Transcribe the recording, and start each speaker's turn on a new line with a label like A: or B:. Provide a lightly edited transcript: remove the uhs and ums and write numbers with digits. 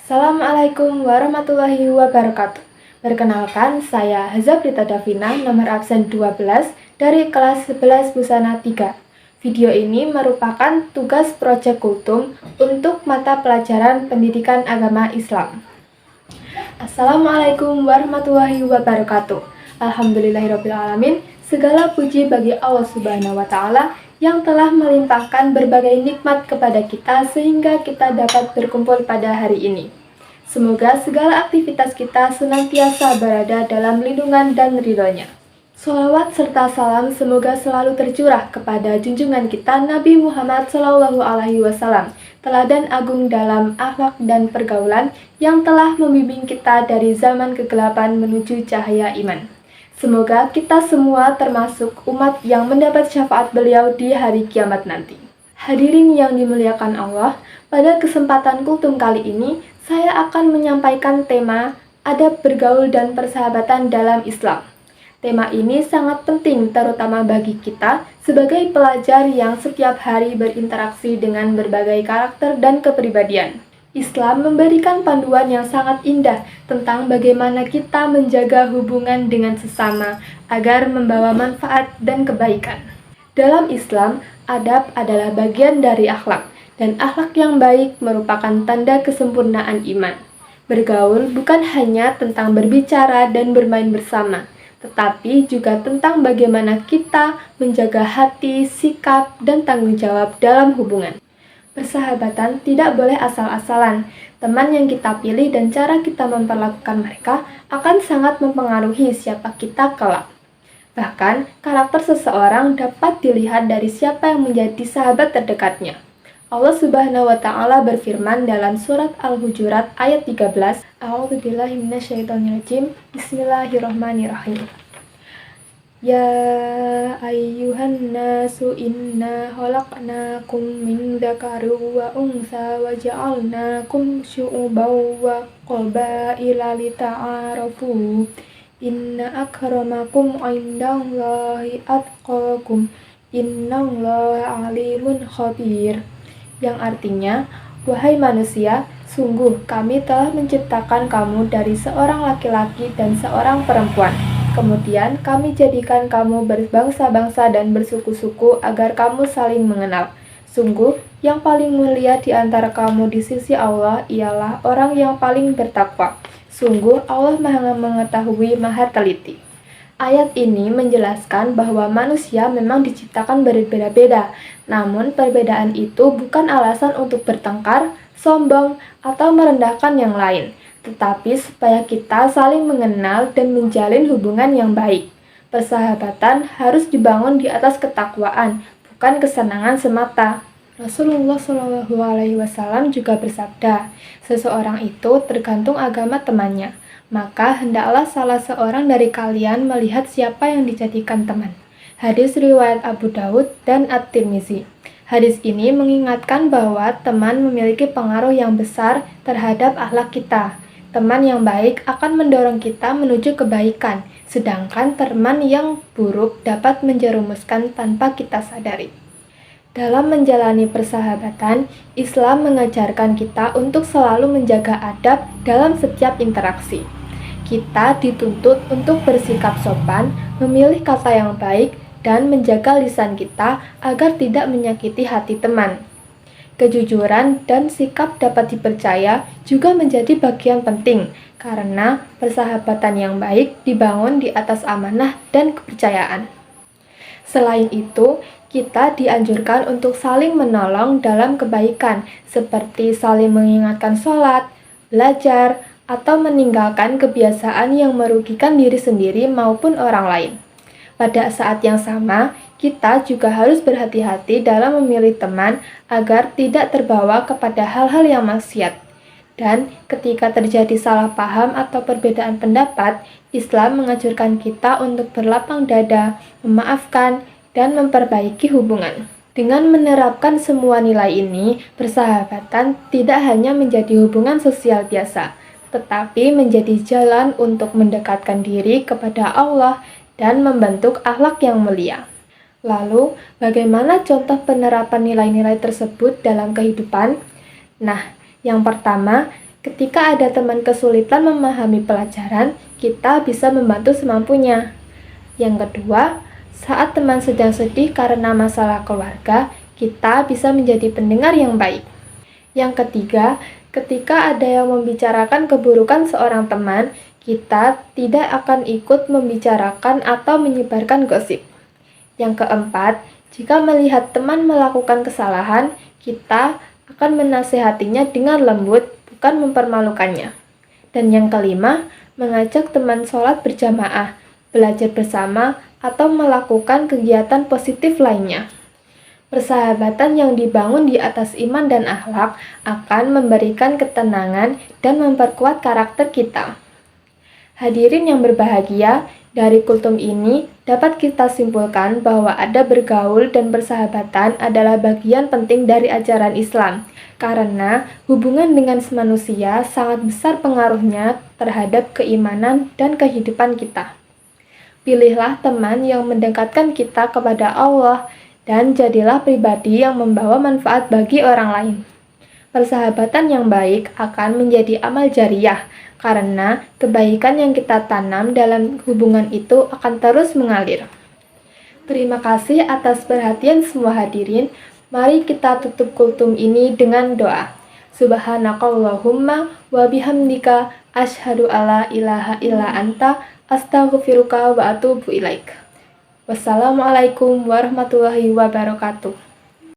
A: Assalamualaikum warahmatullahi wabarakatuh. Perkenalkan, saya Haza Prita Davina, nomor absen 12 dari kelas 11 Busana 3. Video ini merupakan tugas proyek Kultum untuk mata pelajaran Pendidikan Agama Islam. Assalamualaikum warahmatullahi wabarakatuh. Alhamdulillahirrabbilalamin. Segala puji bagi Allah Subhanahu wa Ta'ala yang telah melimpahkan berbagai nikmat kepada kita sehingga kita dapat berkumpul pada hari ini. Semoga segala aktivitas kita senantiasa berada dalam lindungan dan ridho-Nya. Sholawat serta salam semoga selalu tercurah kepada junjungan kita Nabi Muhammad SAW, teladan agung dalam akhlak dan pergaulan yang telah membimbing kita dari zaman kegelapan menuju cahaya iman. Semoga kita semua termasuk umat yang mendapat syafaat beliau di hari kiamat nanti. Hadirin yang dimuliakan Allah, pada kesempatan Kultum kali ini, saya akan menyampaikan tema adab bergaul dan persahabatan dalam Islam. Tema ini sangat penting terutama bagi kita sebagai pelajar yang setiap hari berinteraksi dengan berbagai karakter dan kepribadian. Islam memberikan panduan yang sangat indah tentang bagaimana kita menjaga hubungan dengan sesama agar membawa manfaat dan kebaikan. Dalam Islam, adab adalah bagian dari akhlak, dan akhlak yang baik merupakan tanda kesempurnaan iman. Bergaul bukan hanya tentang berbicara dan bermain bersama, tetapi juga tentang bagaimana kita menjaga hati, sikap, dan tanggung jawab dalam hubungan. Persahabatan tidak boleh asal-asalan. Teman yang kita pilih dan cara kita memperlakukan mereka akan sangat mempengaruhi siapa kita kelak. Bahkan, karakter seseorang dapat dilihat dari siapa yang menjadi sahabat terdekatnya. Allah Subhanahu wa Ta'ala berfirman dalam surat Al-Hujurat ayat 13, A'udzubillahi minasyaitonirrajim. Bismillahirrahmanirrahim. Ya ayyuhan nasu inna khalaqnakum min dzakarin wa untha wa ja'alnakum syu'uban wa qabaila lita'arafu. Inna akramakum 'indallahi atqakum. Innallaha 'alimun khabir. Yang artinya, wahai manusia, sungguh kami telah menciptakan kamu dari seorang laki-laki dan seorang perempuan. Kemudian kami jadikan kamu berbangsa-bangsa dan bersuku-suku agar kamu saling mengenal. Sungguh, yang paling mulia di antara kamu di sisi Allah ialah orang yang paling bertakwa. Sungguh, Allah Maha Mengetahui, Maha Teliti. Ayat ini menjelaskan bahwa manusia memang diciptakan berbeda-beda, namun perbedaan itu bukan alasan untuk bertengkar, sombong, atau merendahkan yang lain, tetapi supaya kita saling mengenal dan menjalin hubungan yang baik. Persahabatan harus dibangun di atas ketakwaan, bukan kesenangan semata. Rasulullah SAW juga bersabda, seseorang itu tergantung agama temannya. Maka hendaklah salah seorang dari kalian melihat siapa yang dijadikan teman. Hadis riwayat Abu Daud dan At-Tirmizi. Hadis ini mengingatkan bahwa teman memiliki pengaruh yang besar terhadap akhlak kita. Teman yang baik akan mendorong kita menuju kebaikan, sedangkan teman yang buruk dapat menjerumuskan tanpa kita sadari. Dalam menjalani persahabatan, Islam mengajarkan kita untuk selalu menjaga adab dalam setiap interaksi. Kita dituntut untuk bersikap sopan, memilih kata yang baik, dan menjaga lisan kita agar tidak menyakiti hati teman. Kejujuran dan sikap dapat dipercaya juga menjadi bagian penting, karena persahabatan yang baik dibangun di atas amanah dan kepercayaan. Selain itu, kita dianjurkan untuk saling menolong dalam kebaikan, seperti saling mengingatkan sholat, belajar, atau meninggalkan kebiasaan yang merugikan diri sendiri maupun orang lain. Pada saat yang sama, kita juga harus berhati-hati dalam memilih teman agar tidak terbawa kepada hal-hal yang maksiat. Dan ketika terjadi salah paham atau perbedaan pendapat, Islam menganjurkan kita untuk berlapang dada, memaafkan, dan memperbaiki hubungan. Dengan menerapkan semua nilai ini, persahabatan tidak hanya menjadi hubungan sosial biasa, tetapi menjadi jalan untuk mendekatkan diri kepada Allah dan membentuk akhlak yang mulia. Lalu, bagaimana contoh penerapan nilai-nilai tersebut dalam kehidupan? Nah, yang pertama, Ketika ada teman kesulitan memahami pelajaran, kita bisa membantu semampunya. Yang kedua, saat teman sedang sedih karena masalah keluarga, kita bisa menjadi pendengar yang baik. Yang ketiga, ketika ada yang membicarakan keburukan seorang teman, kita tidak akan ikut membicarakan atau menyebarkan gosip. Yang keempat, jika melihat teman melakukan kesalahan, kita akan menasehatinya dengan lembut, bukan mempermalukannya. Dan yang kelima, mengajak teman sholat berjamaah, belajar bersama, atau melakukan kegiatan positif lainnya. Persahabatan yang dibangun di atas iman dan akhlak akan memberikan ketenangan dan memperkuat karakter kita. Hadirin yang berbahagia, dari kultum ini dapat kita simpulkan bahwa ada bergaul dan persahabatan adalah bagian penting dari ajaran Islam, karena hubungan dengan manusia sangat besar pengaruhnya terhadap keimanan dan kehidupan kita. Pilihlah teman yang mendekatkan kita kepada Allah, dan jadilah pribadi yang membawa manfaat bagi orang lain. Persahabatan yang baik akan menjadi amal jariah, karena kebaikan yang kita tanam dalam hubungan itu akan terus mengalir. Terima kasih atas perhatian semua hadirin. Mari kita tutup kultum ini dengan doa. Subhanakallahumma wa bihamdika asyhadu alla ilaha illa anta astaghfiruka wa atubu ilaik. Wassalamualaikum warahmatullahi wabarakatuh.